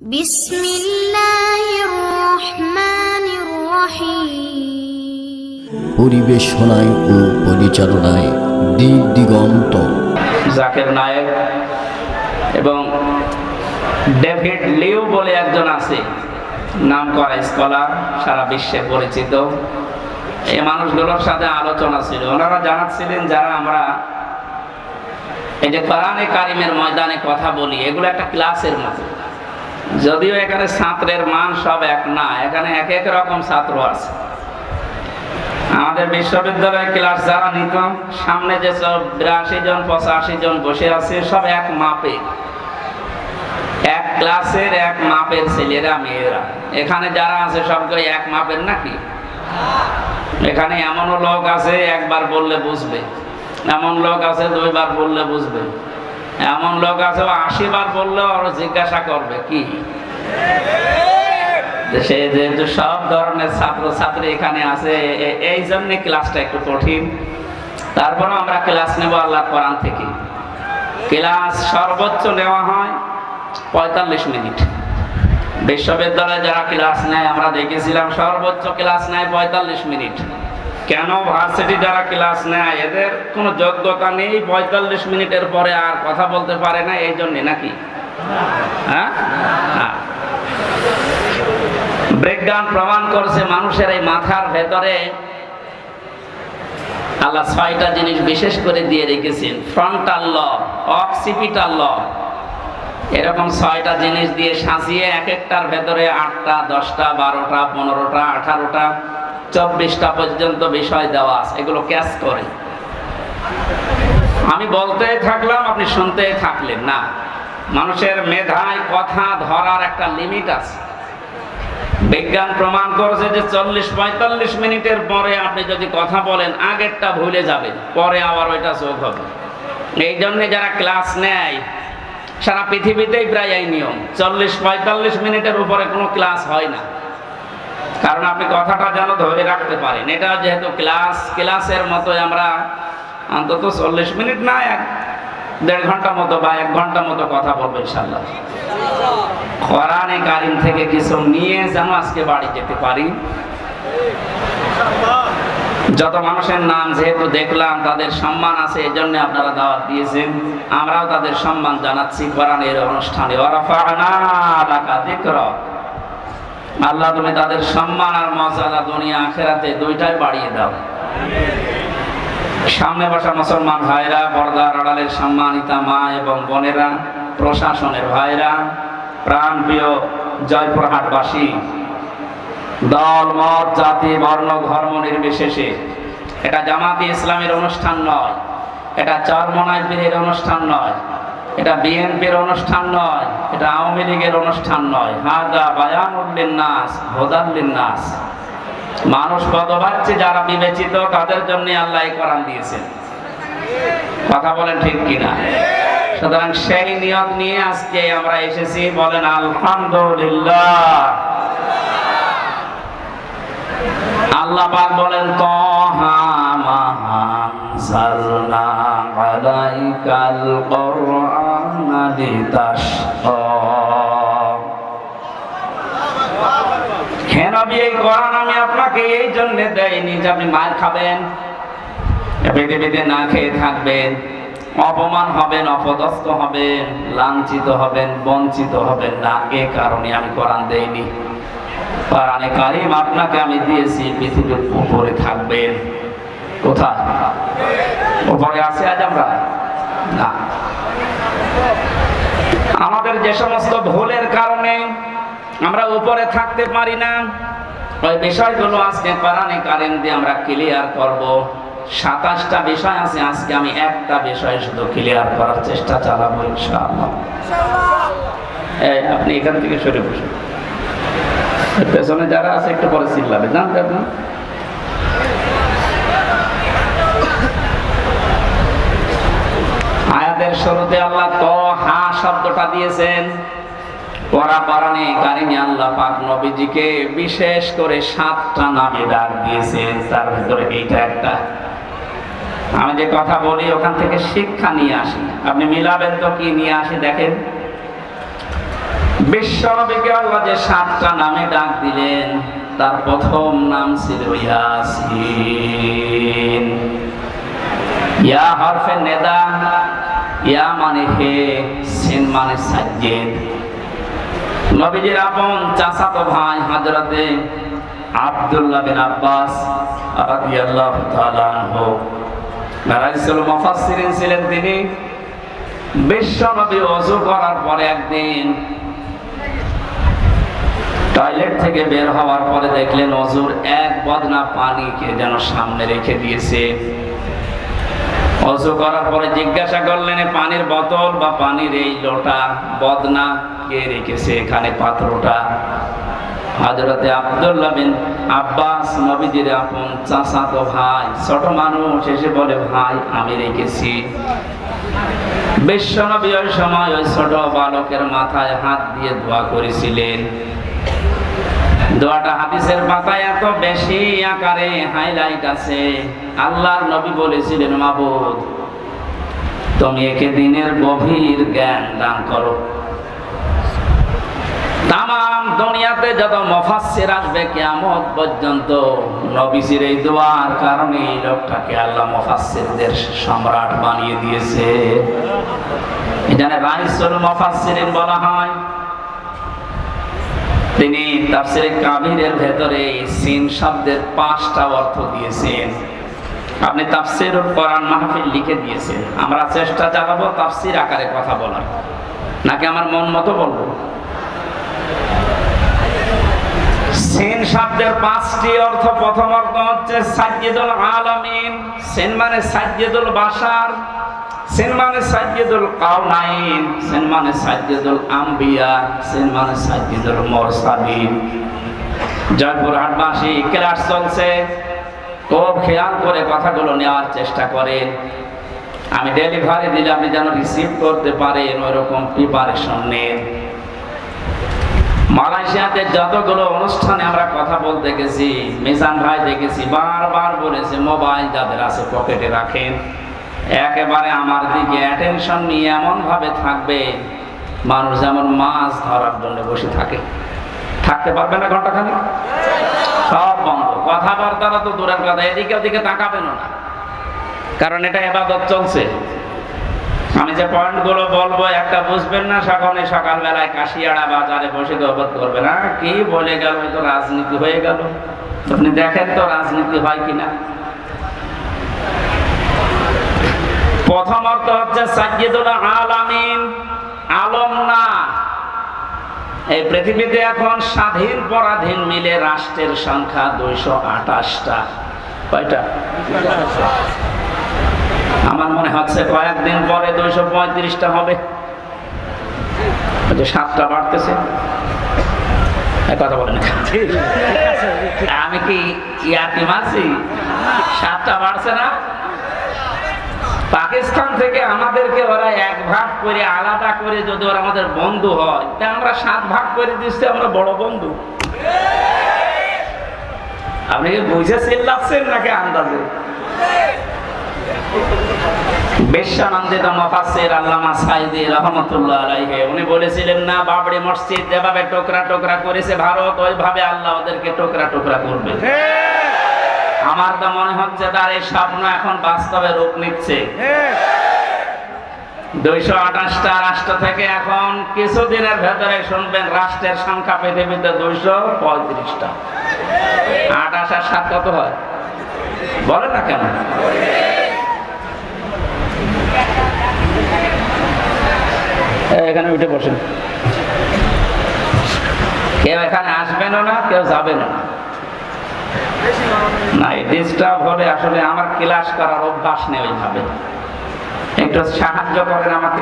বিসমিল্লাহির রহমানির রহিম। পরিবেশনায় ও পরিচালনায় দিক দিগন্ত, জাকির নায়েক এবং ডেভিড লিউ বলে একজন আছে, নাম করা স্কলার, সারা বিশ্বে পরিচিত। এই মানুষগুলোর সাথে আলোচনা ছিল। ওনারা জানাচ্ছিলেন যারা আমরা এই যে কোরআনে কারিমের ময়দানে কথা বলি, এগুলো একটা ক্লাসের মতো। যদিও এখানে ছাত্রের মান সব এক না, এখানে এক এক রকম ছাত্র আছে। আমাদের বিশ্ববিদ্যালয়ে ক্লাস যারা নিত, সামনে যে সব 82 জন 85 জন বসে আছে, সব এক মাপে, এক ক্লাসের এক মাপের ছেলেরা মেয়েরা। এখানে যারা আছে সবগুলো এক মাপের নাকি? এখানে এমনও লোক আছে একবার বললে বুঝবে, এমন লোক আছে 2 বার বললে বুঝবে, এমন লোক আছে 80 বার বললে ওরা জিজ্ঞাসা করবে কি। সে যেহেতু সব ধরনের ছাত্র ছাত্রী এখানে আছে, এই জন্য ক্লাসটা একটু কঠিন। তারপরে আমরা ক্লাস নেব আল্লাহর কোরআন থেকে। ক্লাস সর্বোচ্চ নেওয়া হয় 45 মিনিট। বিশ্ববিদ্যালয়ে যারা ক্লাস নেয় আমরা দেখেছিলাম সর্বোচ্চ ক্লাস নেয় 45 মিনিট। কেন ভার্সিটি যারা ক্লাস নেয় এদের কোনো যোগ্যতা নেই, 45 মিনিটের পরে আর কথা বলতে পারে না, এই জন্যে নাকি? হ্যাঁ, বিজ্ঞান প্রমাণ করছে মানুষের এই মাথার ভেতরে আল্লাহ 6টা জিনিস বিশেষ করে দিয়ে রেখেছেন। ফ্রন্টাল লব, অক্সিপিটাল লব, এরকম 6টা জিনিস দিয়ে সাজিয়ে এক একটার ভেতরে 8টা 10টা 12টা 15টা 18টা 24টা পর্যন্ত বিষয় দেওয়া আছে। এগুলো ক্যাচ করে। আমি বলতেই থাকলাম, আপনি শুনতেই থাকলেন না। মানুষের মেধায় কথা ধরার একটা লিমিট আছে। বিজ্ঞান প্রমাণ করেছে যে 40-45 মিনিটের পরে আপনি যদি কথা বলেন, আগেরটা ভুলে যাবেন, পরে আবার ওইটা চোখ হবে। এই জন্য যারা ক্লাস নেয় সারা পৃথিবীতেই প্রায় এই নিয়ম, 40-45 মিনিটের উপরে কোনো ক্লাস হয় না। কারণ আপনি কথাটা যেন ধরে রাখতে পারেন। এটা যেহেতু ক্লাসের মতোই আমরা অন্তত 40 মিনিট না, 1.5 ঘন্টা মতো বা 1 ঘন্টা মতো কথা বলবো ইনশাআল্লাহ। কোরআনে কারিম থেকে কিছু নিয়ে যেন আজকে বাড়ি যেতে পারি। যত মানুষের নাম যেহেতু দেখলাম তাদের সম্মান আছে, এই জন্য আপনারা দাওয়াত দিয়েছেন, আমরাও তাদের সম্মান জানাচ্ছি কোরআনের অনুষ্ঠানে। ওয়ারাফা'না লাকা যিকরাক, আল্লাহ তুমি তাদের সম্মান আর মর্যাদা দুনিয়া আখিরাতে দুইটাই বাড়িয়ে দাও। সামনে বসা মুসলমান ভাইরা, পর্দার আড়ালের সম্মানিতা মা এবং বোনেরা, প্রশাসনের ভাইরা, প্রাণপ্রিয় জয়পুরহাটবাসী, দল মত জাতি বর্ণ ধর্ম নির্বিশেষে, এটা জামাতে ইসলামের অনুষ্ঠান নয়, এটা চরমনাই পীরের অনুষ্ঠান নয়, এটা বিএনপির অনুষ্ঠান নয়, এটা আওয়ামী লীগের অনুষ্ঠান নয়। হাযা বায়ানুল লিন্নাস হুদাল লিন্নাস। মানুষ পদবাচ্য যারা বিবেচিত তাদের জন্য আল্লাহ এই কোরআন দিয়েছেন। কথা বলেন ঠিক কিনা? সুতরাং সেই নিয়ত নিয়ে আজকে আমরা এসেছি। বলেন আলহামদুলিল্লাহ। আল্লাহ পাক বলেন তাহা মা আনজালনা আলাইকাল কুরআনা লিতাশকা। হে নবী, এই কোরআন আমি আপনাকে এই জন্য দেইনি যে আপনি মার খাবেন, পৃথিবীতে না খেয়ে থাকবেন, অপমান হবেন, অপদস্থ হবেন, লাঞ্ছিত হবেন, বঞ্চিত হবেন না। এ কারণে আমি কোরআন দেইনি। কোরআনে কারিম আপনাকে আমি দিয়েছি পৃথিবীর উপরে থাকবেন। কোথায় উপরে আছে আজ আমরা? না। আমাদের যে সমস্ত ভুলের কারণে আমরা উপরে থাকতে পারি না, ওই বিষয়গুলো আজকে কোরআনে কারিম দিয়ে আমরা ক্লিয়ার করব। 27টা বিষয় আছে, আজকে আমি একটা বিষয় শুধু ক্লিয়ার করার চেষ্টা চালাবো ইনশাআল্লাহ। আপনি এখান থেকে সরে বসুন, পেছনে যারা আছে একটু পরে চিল্লাবে, জানতেন না? আয়াতের শুরুতে আল্লাহ তাহা শব্দটা দিয়েছেন। ওরা কোরআনে কারিমে আল্লাহ পাক নবীজিকে বিশেষ করে 7টা নামে ডাক দিয়েছেন, তার ভিতরে এইটা একটা। আমি যে কথা বলি ওখান থেকে শিক্ষা নিয়ে আসি, আপনি মিলাবেন তো কি নিয়ে আসি দেখেন। বিশ্বনবীকে আল্লাহ যে 7টা নামে ডাক দিলেন, তার প্রথম নাম ছিল ইয়াসিন। ইয়া হরফে নেদা, ইয়া মানে হে, সিন মানে সাজ্জেদ। নবীজির আপন চাচাতো ভাই হযরতে আব্দুল্লাহ বিন আব্বাস রাদিয়াল্লাহু তাআলা আনহু রাইসুল মুফাসসিরিন ছিলেন তিনি। বিশ্বনবী ওযু করার পরে একদিন টয়লেট থেকে বের হওয়ার পরে দেখলেন ওযুর এক বদনা পানিকে যেন সামনে রেখে দিয়েছে। ওযু করার পরে জিজ্ঞাসা করলেন, পানির বোতল বা পানির এই লোটা বদনা কে রেখেছে এখানে পাত্রটা? হযরতে আব্দুল্লাহ বিন আব্বাস নবীজির আপন চাচাতো ভাই, ছোট মানুষ, এসে বলে, ভাই আমি রেখেছি। বিশ্বনবী ওই সময় ওই ছোট বালকের মাথায় হাত দিয়ে দোয়া করেছিলেন। দোয়াটা হাদিসের পাতায় এত বেশি আকারে হাইলাইট আছে। আল্লাহর নবী বলেছিলেন, মাবুদ তুমি একে দিনের গভীর জ্ঞান দান করো। তামাম দুনিয়াতে যত মুফাসসির আসবে কিয়ামত পর্যন্ত নবীজির এই দোয়ার কারণে এই লোকটাকে আল্লাহ মুফাসসিরদের সম্রাট বানিয়ে দিয়েছে। এখানে রাইসুল মুফাসসিরিন বলা হয়। তিনি তাফসীরে কাবীরের ভেতরে সিন শব্দের 5টা অর্থ দিয়েছেন। আপনি তাফসীরুল কোরআন মাহফিল লিখে দিয়েছেন। আমরা চেষ্টা চালাবো তাফসীর আকারে কথা বলার, নাকি আমার মন মতো বলবো? সিন শব্দের 5টি অর্থ। প্রথম অর্থ হচ্ছে সাজ্জিদুল আলামিন। সিন মানে সাজ্জিদুল বাশার, সিন মানে সাজ্জিদুল কাউনাইন, সিন মানে সাজ্জিদুল আম্বিয়া, সিন মানে সাজ্জিদুল মুরসালিন। জয়পুরহাটবাসী ক্লাস চলছে, খুব খেয়াল করে কথাগুলো নেওয়ার চেষ্টা করেন। আমি ডেলিভারি দিলে আপনি যেন রিসিভ করতে পারেন, ওইরকম প্রিপারেশন নেন। মালয়েশিয়াতে যতগুলো অনুষ্ঠানে আমরা কথা বলতে গেছি, মিজান ভাই দেখেছি বারবার বলেছে, মোবাইল যাদের আছে পকেটে রাখেন। একেবারে আমার দিকে অ্যাটেনশন নিয়ে এমন ভাবে থাকবে মানুষ যেমন মাছ ধরার জন্য বসে থাকে। থাকতে পারবে না ঘন্টাখানেক, সব বন্ধ, কথাবার্তারা তো দূরের কথা, এদিকে ওদিকে তাকাবেন না, কারণ এটা ইবাদত চলছে। আমি যে পয়েন্টগুলো বলবো একটা বুঝবেন না, সকালবেলায় কাশিয়াড়া বাজারে বসে গল্প করবেন, কি বলে গেল, তো রাজনীতি হয়ে গেল। আপনি দেখেন তো রাজনীতি হয় কিনা। প্রথম অর্থ হচ্ছে সাজ্জিদুল আলামিন, আলম না। এই পৃথিবীতে এখন স্বাধীন পরাধীন মিলে রাষ্ট্রের সংখ্যা 228টা। কয়টা? আমার মনে হচ্ছে কয়েকদিন পরে 235টা হবে। 7টা বাড়তেছে, কথা বলেন। আমি কি ইয়ার্কি মারছি? 7টা বাড়ছে না? পাকিস্তান থেকে আমাদেরকে ওরা 1 ভাগ করে আলাদা করে যদি ওরা আমাদের বন্ধু হয়, তা আমরা 7 ভাগ করে দিচ্ছি, আমরা বড় বন্ধু। আপনি কি বুঝে চিল্লাচ্ছেন নাকি আন্দাজে? বিশ্বনন্দিত মুফাসসির আল্লামা সাঈদী রাহমাতুল্লাহ আলাইহি উনি বলেছিলেন না, বাবরি মসজিদ যেভাবে টুকরা টুকরা করেছে ভারত, ওইভাবে আল্লাহ ওদেরকে টুকরা টুকরা করবে। আমার তো মনে হচ্ছে তার এই স্বপ্ন এখন বাস্তবে রূপ নিচ্ছে। 228টা রাষ্ট্র থেকে এখন কিছুদিনের ভেতরে শুনবেন রাষ্ট্রের সংখ্যা পৃথিবীতে 235টা। 28 আর 7 কত হয় বলে না কেন? এখানে উঠে বসেন, কেউ এখানে আসবেনও না, কেউ যাবেনও না। নাই ডিস্টার্ব হলে আসলে আমার ক্লাস করার অভ্যাস নেই ওইভাবে। একটু সাহায্য করেন আমাকে।